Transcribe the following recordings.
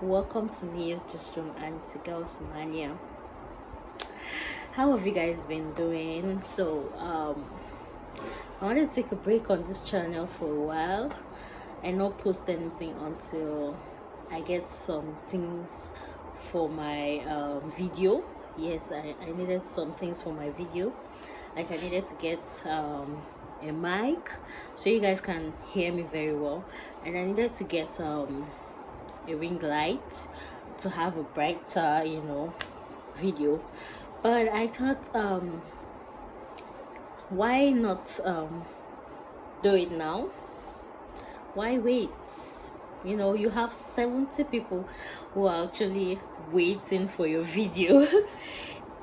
welcome to Nia's Just Room and to Girls Mania. How have you guys been doing? I wanted to take a break on this channel for a while and not post anything until I get some things for my video. Yes, I needed some things for my video. Like I needed to get a mic so you guys can hear me very well, and I needed to get a ring light to have a brighter video. But I thought why not do it now? Why wait? You have 70 people who are actually waiting for your video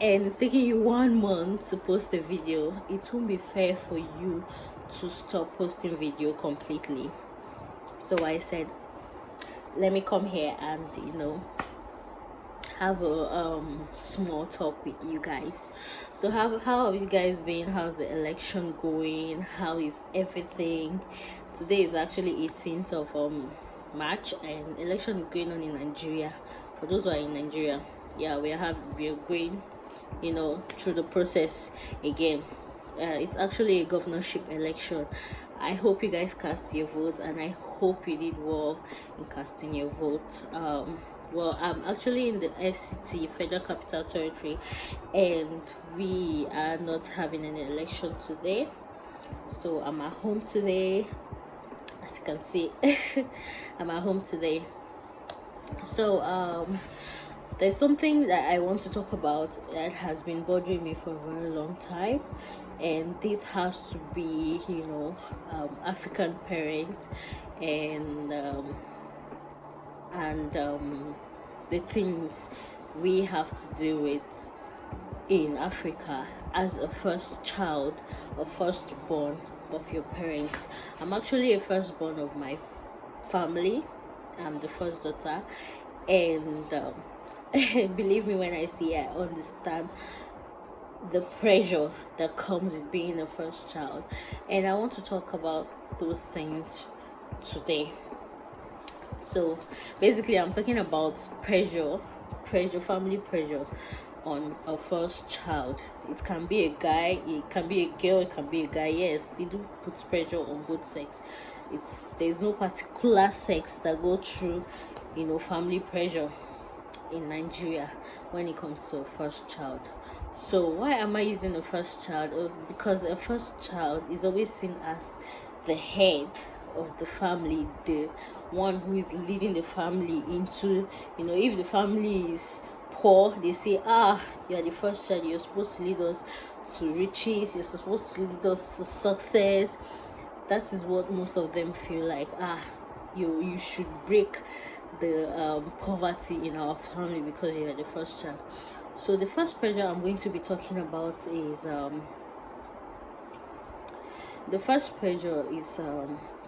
and it's taking you 1 month to post a video. It won't be fair for you to stop posting video completely. So I said, let me come here and have a small talk with you guys. So how have you guys been? How's the election going? How is everything? Today is actually 18th of March, and election is going on in Nigeria. For those who are in Nigeria, yeah, we are going through the process again. It's actually a governorship election. I hope you guys cast your vote, and I hope you did well in casting your vote. Well, I'm actually in the FCT, Federal Capital Territory, and we are not having an election today. So I'm at home today. As you can see, I'm at home today. So there's something that I want to talk about that has been bothering me for a very long time, and this has to be African parents and the things we have to deal with in Africa as a first child or firstborn of your parents. I'm actually a firstborn of my family. I'm the first daughter, and believe me when I say I understand the pressure that comes with being a first child, and I want to talk about those things today. So basically I'm talking about pressure, family pressure on a first child. It can be a guy, it can be a girl, it can be a guy. Yes, they do put pressure on both sex. There's no particular sex that go through family pressure in Nigeria when it comes to a first child. So why am I using a first child? Because a first child is always seen as the head of the family, the one who is leading the family into, if the family is poor, they say, you're the first child, you're supposed to lead us to riches, you're supposed to lead us to success. That is what most of them feel like. You should break the poverty in our family because you're the first child. So the first pressure I'm going to be talking about is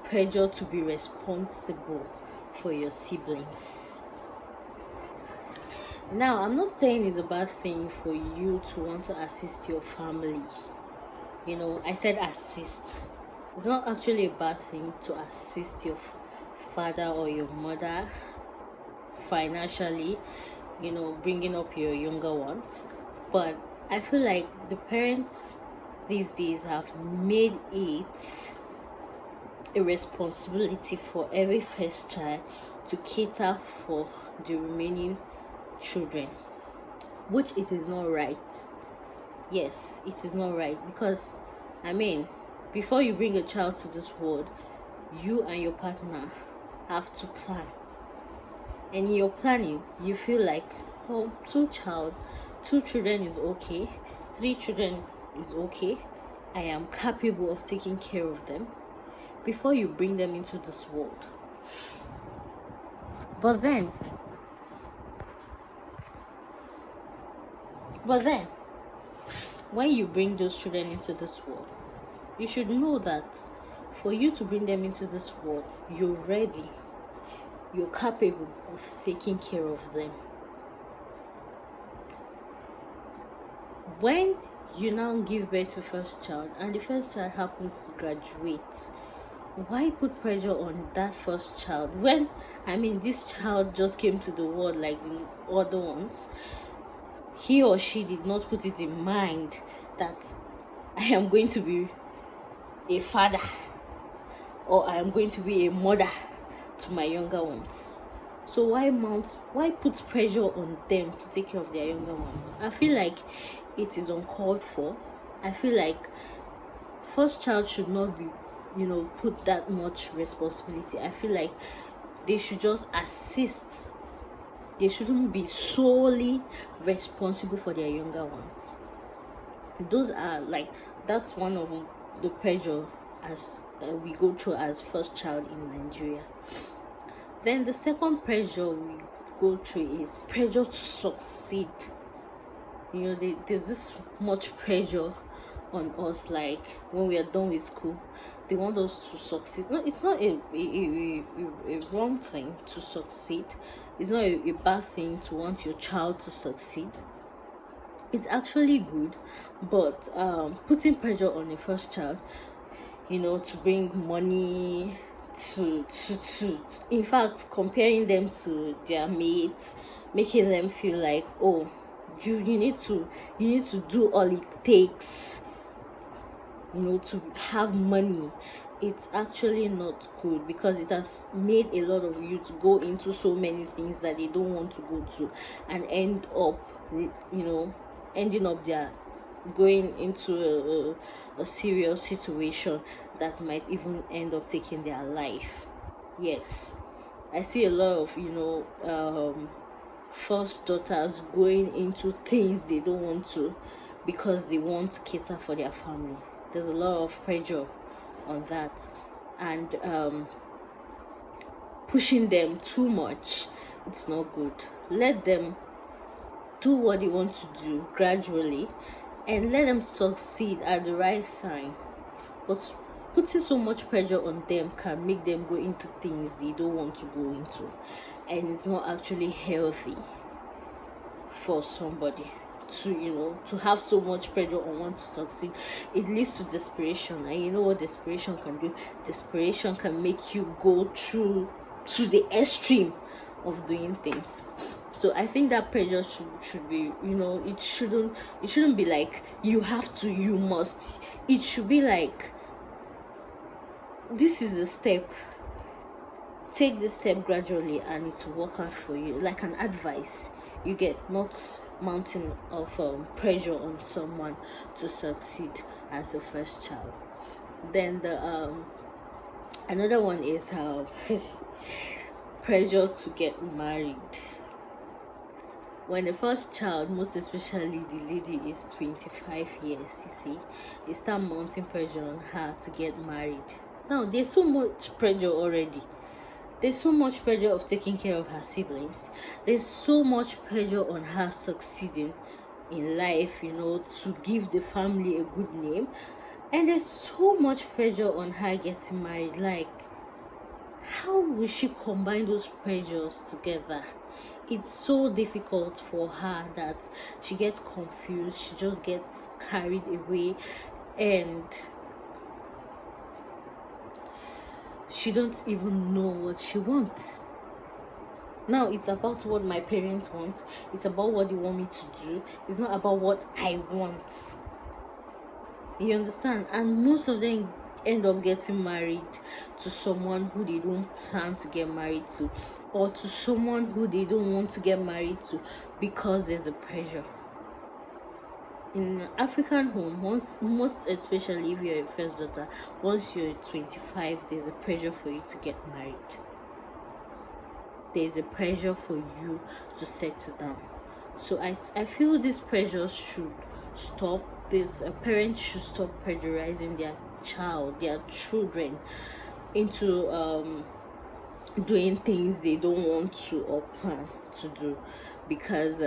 pressure to be responsible for your siblings. Now, I'm not saying it's a bad thing for you to want to assist your family. I said assist. It's not actually a bad thing to assist your father or your mother financially, bringing up your younger ones. But I feel like the parents these days have made it a responsibility for every first child to cater for the remaining children, which it is not right. Yes, it is not right, because before you bring a child to this world, you and your partner have to plan, and in your planning you feel like, two children is okay, 3 children is okay, I am capable of taking care of them before you bring them into this world. But then when you bring those children into this world, you should know that for you to bring them into this world, you're ready, you're capable of taking care of them. When you now give birth to first child and the first child happens to graduate, why put pressure on that first child when, I mean, this child just came to the world like the other ones? He or she did not put it in mind that I am going to be a father, or I am going to be a mother to my younger ones. So why put pressure on them to take care of their younger ones? I feel like it is uncalled for. I feel like first child should not be, put that much responsibility. I feel like they should just assist. They shouldn't be solely responsible for their younger ones. Those are like, that's one of the pressure as we go through as first child in Nigeria. Then the second pressure we go through is pressure to succeed. There's this much pressure on us, like when we are done with school, they want us to succeed. No, it's not a wrong thing to succeed. It's not a bad thing to want your child to succeed. It's actually good, but putting pressure on the first child, to bring money, to in fact comparing them to their mates, making them feel like, oh, you need to do all it takes, to have money. It's actually not good, because it has made a lot of youth go into so many things that they don't want to go to, and end up ending up their going into a serious situation that might even end up taking their life. Yes, I see a lot of first daughters going into things they don't want to, because they want to cater for their family. There's a lot of pressure on that, and pushing them too much, it's not good. Let them do what they want to do gradually, and let them succeed at the right time. But putting so much pressure on them can make them go into things they don't want to go into, and it's not actually healthy for somebody to have so much pressure on one to succeed. It leads to desperation, and you know what desperation can do? Desperation can make you go to the extreme of doing things. So I think that pressure should be, it shouldn't be like you have to, you must. It should be like, this is a step, take this step gradually and it will work out for you, like an advice. You get, not mountain of pressure on someone to succeed as a first child. Then the another one is pressure to get married. When the first child, most especially the lady, is 25 years, you see, they start mounting pressure on her to get married. Now there's so much pressure already. There's so much pressure of taking care of her siblings. There's so much pressure on her succeeding in life, to give the family a good name. And there's so much pressure on her getting married. Like, how will she combine those pressures together? It's so difficult for her that she gets confused. She just gets carried away, and she don't even know what she wants. Now it's about what my parents want. It's about what they want me to do. It's not about what I want. You understand? And most of them end up getting married to someone who they don't plan to get married to, or to someone who they don't want to get married to, because there's a pressure. In an African home, most especially if you're a first daughter, once you're 25, there's a pressure for you to get married. There's a pressure for you to settle down. So I feel these pressures should stop. Parents should stop pressurizing their children into doing things they don't want to or plan to do, because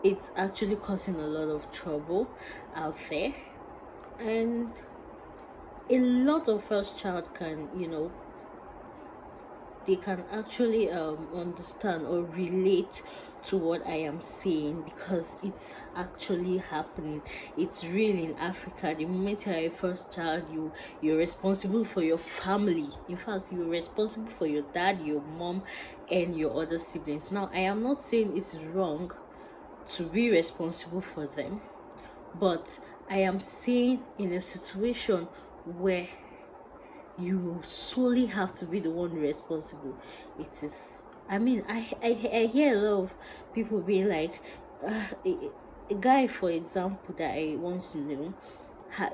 it's actually causing a lot of trouble out there. And a lot of first child can, they can actually understand or relate to what I am saying, because it's actually happening. It's real in Africa. The moment you're a first child, you're responsible for your family. In fact, you're responsible for your dad, your mom, and your other siblings. Now, I am not saying it's wrong to be responsible for them, but I am saying in a situation where you solely have to be the one responsible, it is, I mean, I hear a lot of people being like, a guy, for example, that I once knew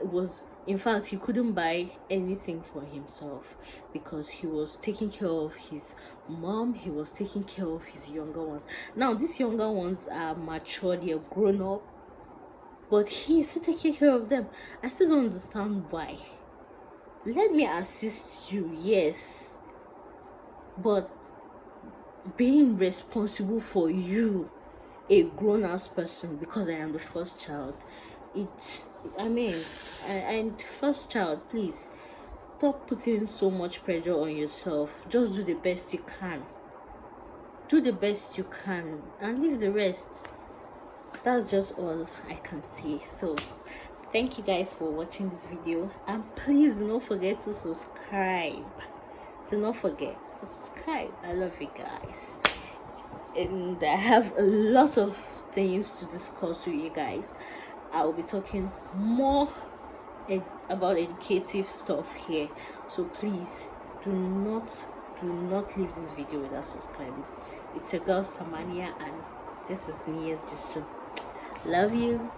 was, in fact, he couldn't buy anything for himself because he was taking care of his mom, he was taking care of his younger ones. Now these younger ones are mature, they're grown up, but he's still taking care of them. I still don't understand why. Let me assist you, yes, but being responsible for you, a grown-ass person, because I am the first child, it's, I mean, and first child, please stop putting so much pressure on yourself. Just do the best you can. Do the best you can and leave the rest. That's just all I can say. So thank you guys for watching this video, and please do not forget to subscribe. Do not forget to subscribe. I love you guys, and I have a lot of things to discuss with you guys. I'll be talking more about educative stuff here, so please do not leave this video without subscribing. It's your girl Samania, and this is Nia's Gist. Love you.